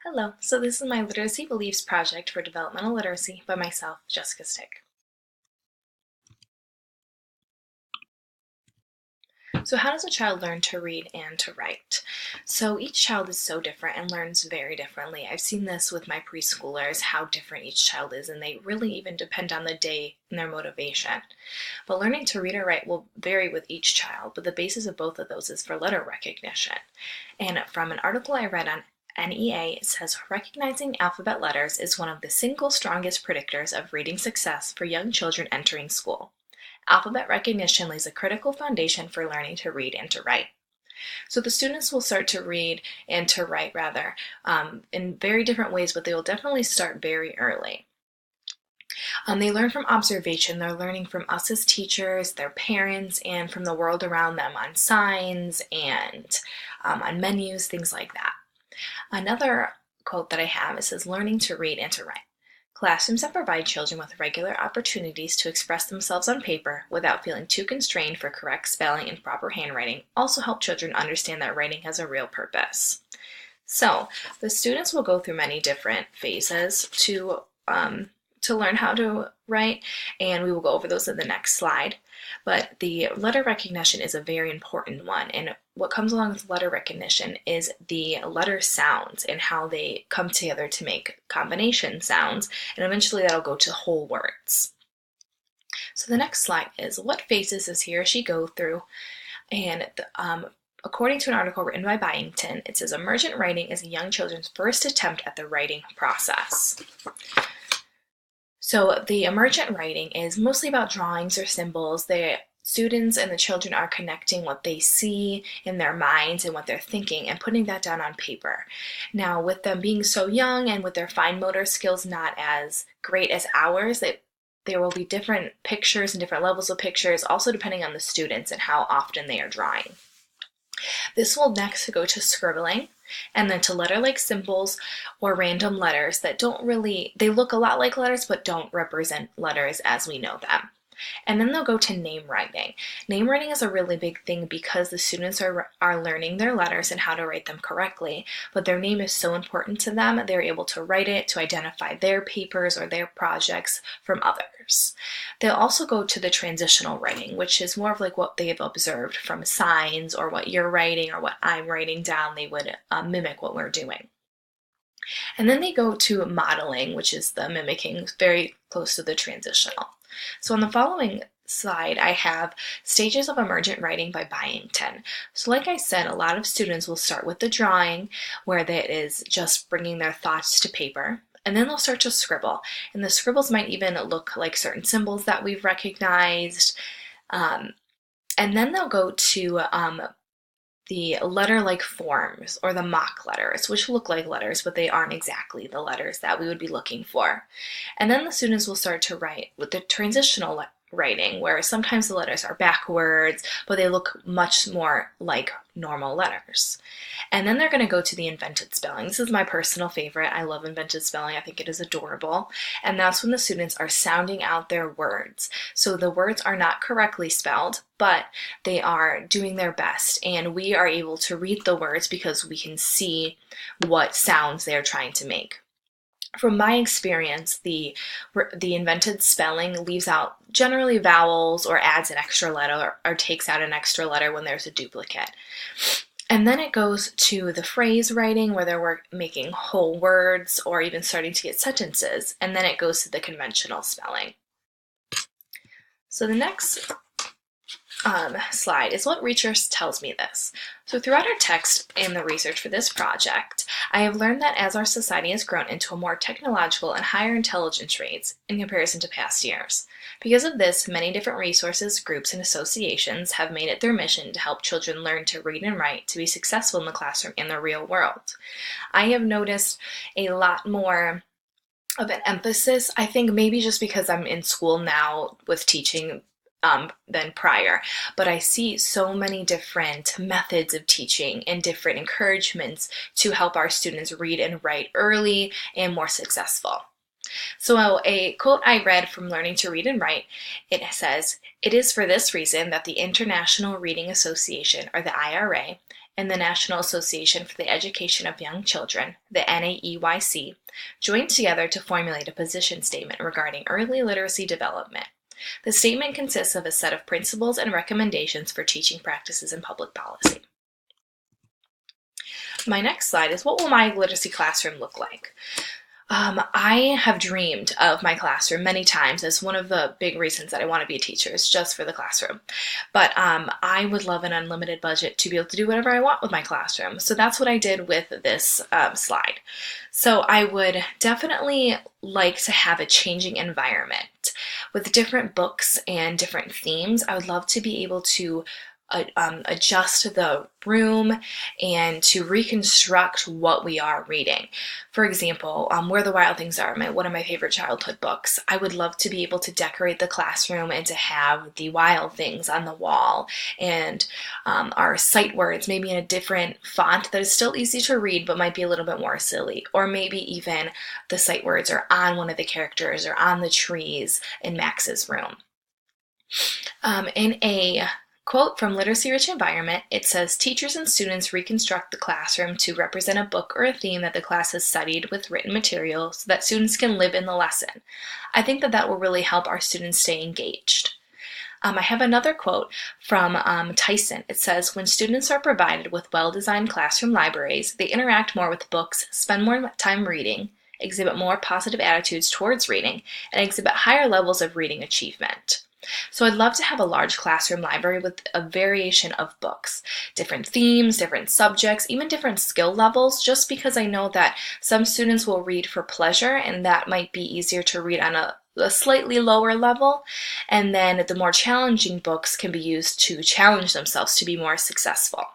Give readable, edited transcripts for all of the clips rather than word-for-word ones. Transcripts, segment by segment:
Hello, so this is my Literacy Beliefs project for developmental literacy by myself, Jessica Stick. So how does a child learn to read and to write? So each child is so different and learns very differently. I've seen this with my preschoolers, how different each child is, and they really even depend on the day and their motivation. But learning to read or write will vary with each child, but the basis of both of those is for letter recognition. And from an article I read on NEA, it says recognizing alphabet letters is one of the single strongest predictors of reading success for young children entering school. Alphabet recognition lays a critical foundation for learning to read and to write. So the students will start to read and to write rather in very different ways, but they will definitely start very early. They learn from observation. They're learning from us as teachers, their parents, and from the world around them on signs and on menus, things like that. Another quote that I have, it says, learning to read and to write. Classrooms that provide children with regular opportunities to express themselves on paper without feeling too constrained for correct spelling and proper handwriting also help children understand that writing has a real purpose. So the students will go through many different phases to learn how to write, and we will go over those in the next slide. But the letter recognition is a very important one, and what comes along with letter recognition is the letter sounds and how they come together to make combination sounds, and eventually that'll go to whole words. So the next slide is what phases does he or she go through, and according to an article written by Byington, it says emergent writing is a young children's first attempt at the writing process. So the emergent writing is mostly about drawings or symbols. The students and the children are connecting what they see in their minds and what they're thinking and putting that down on paper. Now, with them being so young and with their fine motor skills not as great as ours, there will be different pictures and different levels of pictures, also depending on the students and how often they are drawing. This will next go to scribbling, and then to letter-like symbols or random letters that they look a lot like letters but don't represent letters as we know them. And then they'll go to name writing. Name writing is a really big thing because the students are learning their letters and how to write them correctly, but their name is so important to them, they're able to write it to identify their papers or their projects from others. They'll also go to the transitional writing, which is more of like what they've observed from signs or what you're writing or what I'm writing down. They would mimic what we're doing. And then they go to modeling, which is the mimicking, very close to the transitional. So on the following slide, I have Stages of Emergent Writing by Byington. So like I said, a lot of students will start with the drawing, where that is just bringing their thoughts to paper. And then they'll start to scribble. And the scribbles might even look like certain symbols that we've recognized. And then they'll go to the letter-like forms, or the mock letters, which look like letters, but they aren't exactly the letters that we would be looking for. And then the students will start to write with the transitional writing, where sometimes the letters are backwards, but they look much more like normal letters. And then they're going to go to the invented spelling. This is my personal favorite. I love invented spelling. I think it is adorable. And that's when the students are sounding out their words. So the words are not correctly spelled, but they are doing their best. And we are able to read the words because we can see what sounds they're trying to make. From my experience, the invented spelling leaves out generally vowels or adds an extra letter or takes out an extra letter when there's a duplicate. And then it goes to the phrase writing, where they're making whole words or even starting to get sentences. And then it goes to the conventional spelling. So the next slide is what research tells me this. So throughout our text and the research for this project, I have learned that as our society has grown into a more technological and higher intelligence rates in comparison to past years. Because of this, many different resources, groups, and associations have made it their mission to help children learn to read and write to be successful in the classroom and the real world. I have noticed a lot more of an emphasis, I think maybe just because I'm in school now with teaching than prior, but I see so many different methods of teaching and different encouragements to help our students read and write early and more successful. So a quote I read from Learning to Read and Write, it says, "It is for this reason that the International Reading Association, or the IRA, and the National Association for the Education of Young Children, the NAEYC, joined together to formulate a position statement regarding early literacy development. The statement consists of a set of principles and recommendations for teaching practices and public policy. My next slide is, what will my literacy classroom look like? I have dreamed of my classroom many times as one of the big reasons that I want to be a teacher is just for the classroom. But I would love an unlimited budget to be able to do whatever I want with my classroom. So that's what I did with this slide. So I would definitely like to have a changing environment with different books and different themes. I would love to be able to adjust the room and to reconstruct what we are reading. For example, Where the Wild Things Are, one of my favorite childhood books. I would love to be able to decorate the classroom and to have the wild things on the wall and our sight words maybe in a different font that is still easy to read but might be a little bit more silly, or maybe even the sight words are on one of the characters or on the trees in Max's room. In a quote from Literacy Rich Environment, it says, teachers and students reconstruct the classroom to represent a book or a theme that the class has studied with written material so that students can live in the lesson. I think that will really help our students stay engaged. I have another quote from Tyson. It says, when students are provided with well-designed classroom libraries, they interact more with books, spend more time reading, exhibit more positive attitudes towards reading, and exhibit higher levels of reading achievement. So I'd love to have a large classroom library with a variation of books, different themes, different subjects, even different skill levels, just because I know that some students will read for pleasure and that might be easier to read on a slightly lower level, and then the more challenging books can be used to challenge themselves to be more successful.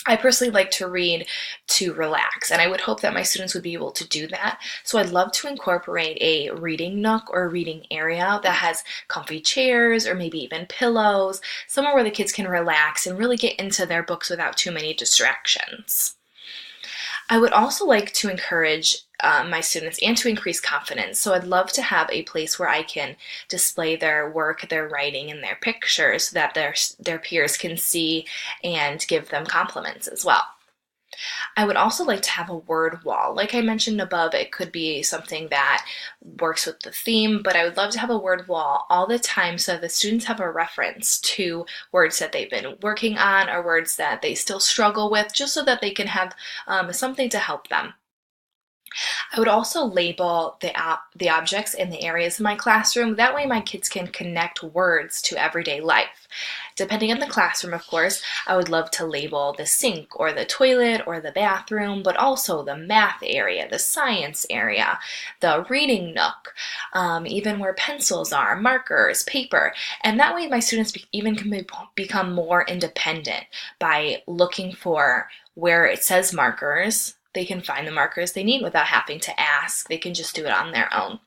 I personally like to read to relax, and I would hope that my students would be able to do that. So I'd love to incorporate a reading nook or a reading area that has comfy chairs or maybe even pillows, somewhere where the kids can relax and really get into their books without too many distractions. I would also like to encourage my students and to increase confidence. So I'd love to have a place where I can display their work, their writing, and their pictures so that their peers can see and give them compliments as well. I would also like to have a word wall. Like I mentioned above, it could be something that works with the theme, but I would love to have a word wall all the time so that the students have a reference to words that they've been working on or words that they still struggle with, just so that they can have something to help them. I would also label the objects in the areas in my classroom. That way my kids can connect words to everyday life. Depending on the classroom, of course, I would love to label the sink or the toilet or the bathroom, but also the math area, the science area, the reading nook, even where pencils are, markers, paper. And that way my students even can become more independent by looking for where it says markers. They can find the markers they need without having to ask. They can just do it on their own.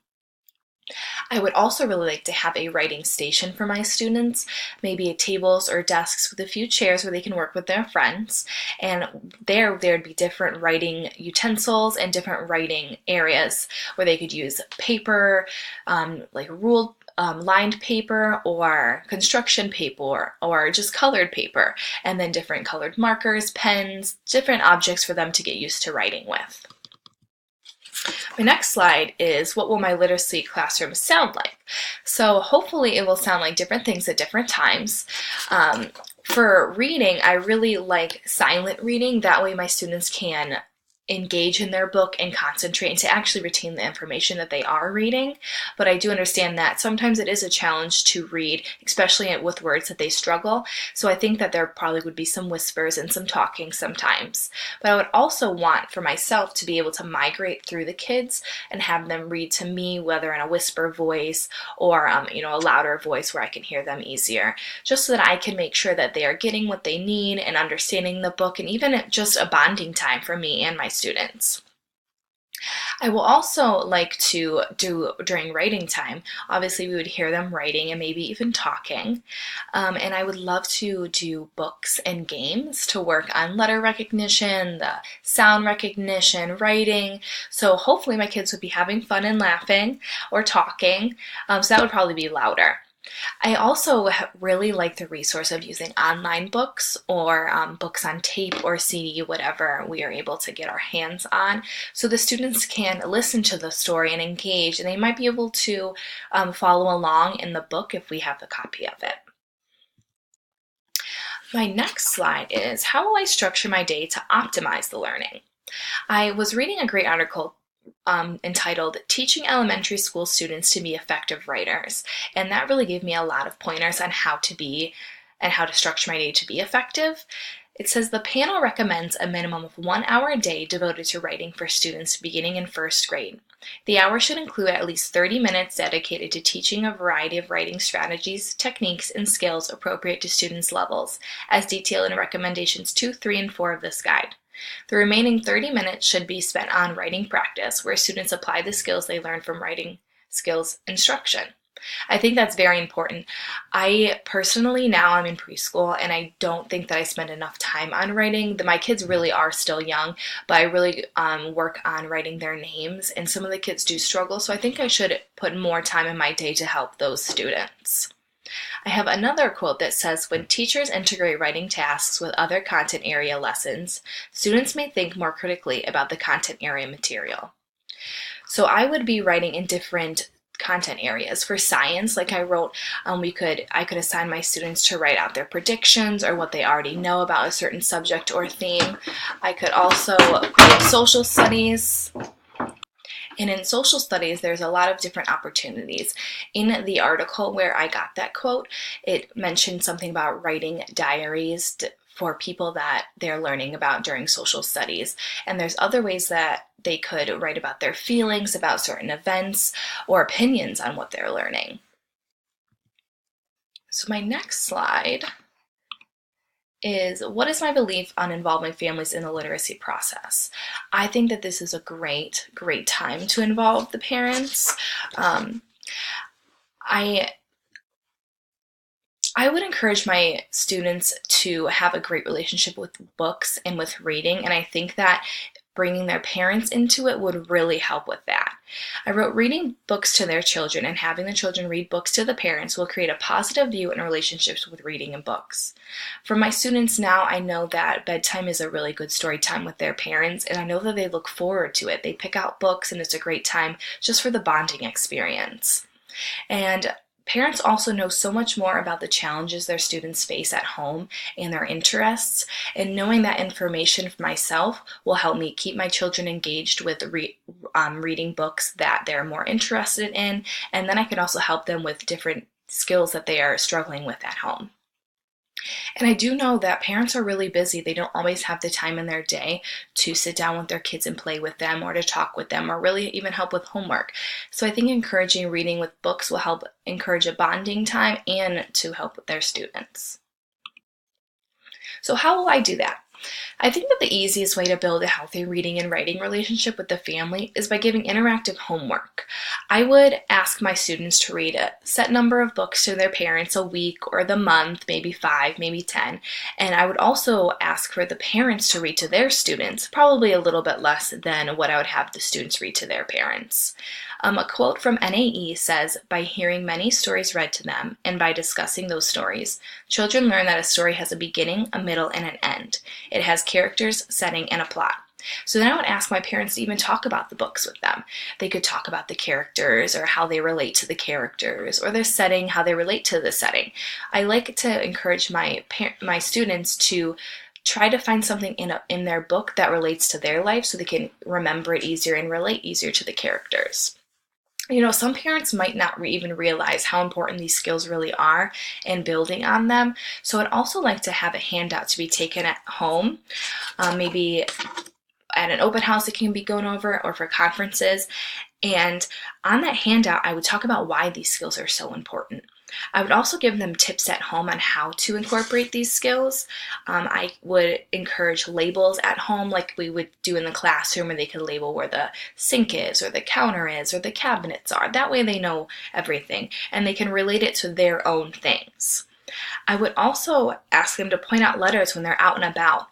I would also really like to have a writing station for my students, maybe tables or desks with a few chairs where they can work with their friends. And there'd be different writing utensils and different writing areas where they could use paper, like ruled lined paper or construction paper or just colored paper, and then different colored markers, pens, different objects for them to get used to writing with. My next slide is, what will my literacy classroom sound like? So hopefully it will sound like different things at different times. For reading, I really like silent reading. That way my students can engage in their book and concentrate and to actually retain the information that they are reading. But I do understand that sometimes it is a challenge to read, especially with words that they struggle. So I think that there probably would be some whispers and some talking sometimes. But I would also want for myself to be able to migrate through the kids and have them read to me, whether in a whisper voice or a louder voice where I can hear them easier, just so that I can make sure that they are getting what they need and understanding the book, and even just a bonding time for me and my students. I will also like to do during writing time, obviously we would hear them writing and maybe even talking, and I would love to do books and games to work on letter recognition, the sound recognition, writing, so hopefully my kids would be having fun and laughing or talking, so that would probably be louder. I also really like the resource of using online books or books on tape or CD, whatever we are able to get our hands on, so the students can listen to the story and engage, and they might be able to follow along in the book if we have the copy of it. My next slide is, how will I structure my day to optimize the learning? I was reading a great article entitled Teaching Elementary School Students to be Effective Writers, and that really gave me a lot of pointers on how to be and how to structure my day to be effective. It says the panel recommends a minimum of 1 hour a day devoted to writing for students beginning in first grade. The hour should include at least 30 minutes dedicated to teaching a variety of writing strategies, techniques, and skills appropriate to students' levels, as detailed in recommendations 2, 3, and 4 of this guide. The remaining 30 minutes should be spent on writing practice, where students apply the skills they learn from writing skills instruction. I think that's very important. I personally, now I'm in preschool, and I don't think that I spend enough time on writing. My kids really are still young, but I really work on writing their names, and some of the kids do struggle, so I think I should put more time in my day to help those students. I have another quote that says, when teachers integrate writing tasks with other content area lessons, students may think more critically about the content area material. So I would be writing in different content areas. For science, like I wrote, I could assign my students to write out their predictions or what they already know about a certain subject or theme. I could also create social studies. And in social studies, there's a lot of different opportunities. In the article where I got that quote, it mentioned something about writing diaries for people that they're learning about during social studies. And there's other ways that they could write about their feelings about certain events or opinions on what they're learning. So my next slide is, what is my belief on involving families in the literacy process? I think that this is a great time to involve the parents. I would encourage my students to have a great relationship with books and with reading, and I think that bringing their parents into it would really help with that. I wrote, reading books to their children and having the children read books to the parents will create a positive view and relationships with reading and books. For my students now, I know that bedtime is a really good story time with their parents, and I know that they look forward to it. They pick out books, and it's a great time just for the bonding experience. And parents also know so much more about the challenges their students face at home and their interests, and knowing that information for myself will help me keep my children engaged with reading books that they're more interested in, and then I can also help them with different skills that they are struggling with at home. And I do know that parents are really busy. They don't always have the time in their day to sit down with their kids and play with them or to talk with them or really even help with homework. So I think encouraging reading with books will help encourage a bonding time and to help with their students. So how will I do that? I think that the easiest way to build a healthy reading and writing relationship with the family is by giving interactive homework. I would ask my students to read a set number of books to their parents a week or the month, maybe 5, maybe 10. And I would also ask for the parents to read to their students, probably a little bit less than what I would have the students read to their parents. A quote from NAE says, by hearing many stories read to them and by discussing those stories, children learn that a story has a beginning, a middle, and an end. It has characters, setting, and a plot. So then I would ask my parents to even talk about the books with them. They could talk about the characters or how they relate to the characters or their setting, how they relate to the setting. I like to encourage my students to try to find something in their book that relates to their life so they can remember it easier and relate easier to the characters. You know, some parents might not even realize how important these skills really are and building on them. So I'd also like to have a handout to be taken at home, maybe at an open house that can be going over or for conferences. And on that handout, I would talk about why these skills are so important. I would also give them tips at home on how to incorporate these skills. I would encourage labels at home like we would do in the classroom, where they could label where the sink is or the counter is or the cabinets are. That way they know everything and they can relate it to their own things. I would also ask them to point out letters when they're out and about.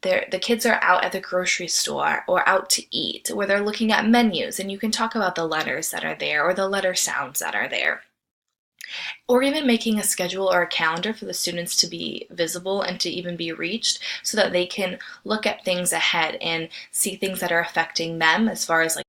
The kids are out at the grocery store or out to eat, where they're looking at menus, and you can talk about the letters that are there or the letter sounds that are there. Or even making a schedule or a calendar for the students to be visible and to even be reached so that they can look at things ahead and see things that are affecting them as far as like